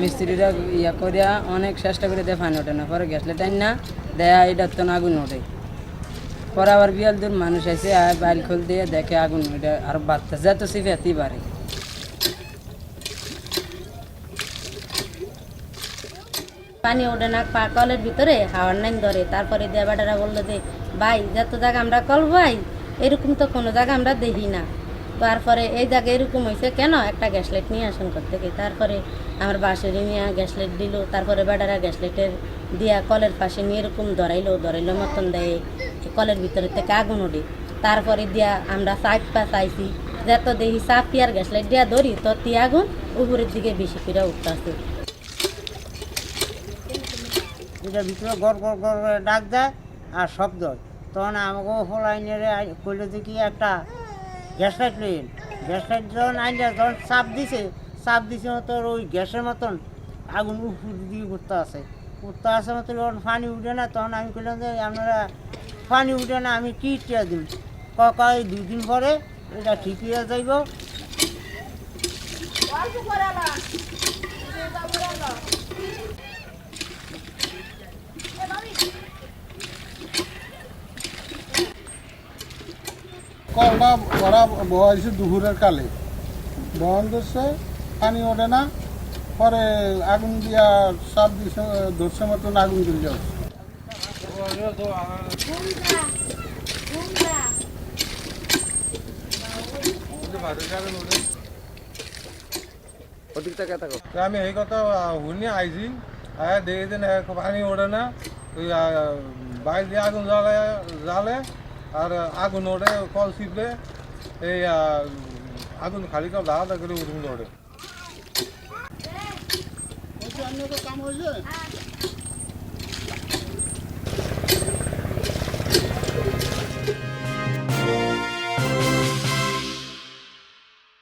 মিস্ত্রিরা ইয়া করিয়া অনেক চেষ্টা করে দেয় পানি ওঠে না, পরে গ্যাস লাইটাই না দেয়া এটা তো আগুন ওঠে। পরে আবার বিয়াল দূর মানুষ এসে বাইল খুল দিয়ে দেখে আগুন ওইটা আর বাড়তেছে, যত সিফাতেই পারে। পানি ওঠে না, কলের ভিতরে হাওয়ার নাইন ধরে। তারপরে দিয়ে বেটারা বললো যে ভাই যত জায়গা আমরা কল ভাই এরকম তো কোনো জায়গা আমরা দেখি না, তারপরে এই জায়গায় এরকম হয়েছে কেন, একটা গ্যাস লাইট নিয়ে আসেন করতে গিয়ে। তারপরে আমার বাসেরই নিয়ে গ্যাস লাইট দিল। তারপরে বেটারা গ্যাস লাইটের দিয়া কলের পাশে নিয়ে এরকম ধরাইলো মতন দেয়, কলের ভিতরে থেকে আগুন ওঠে। তারপরে দিয়া আমরা চাইছি যত দেখি চাপি আর গ্যাস লাইট দিয়া ধরি ততই আগুন উপরের দিকে বেশি করে উঠতেছে। এটার ভিতরে গড় গড় গড় করে ডাক দেয় আর শব্দ হয়। তখন আমাকে ফলাইনের কইলে যে কি একটা গ্যাস লাইট লইন, গ্যাস লাইট যখন আইলে যখন চাপ দিছে মতো ওই গ্যাসের মতন আগুন উপর দিকে উঠতে আছে মতো যখন পানি উঠে না, তখন আমি কইলাম যে আপনারা পানি উঠে না আমি কি টিয়া দিন, কয় 2 দিন পরে এটা ঠিক হয়ে যাইব। কলটা ওরা বহাইছে দুপুরের কালে, বহন করছে পানি ওঠে না, পরে আগুন দিয়া সব দিছে ধরছে মতন আগুন জ্বলে যাচ্ছে। আমি এই কথা শুনি আইছি, দেখি যে পানি ওঠে না, ওই বাইরে দিয়ে আগুন জ্বালে আর আগুন ওঠে, কল ছিপলে এই আগুন খালি কাপ দাঁড়া করে উঠুন ওঠে। কাম হয়েছে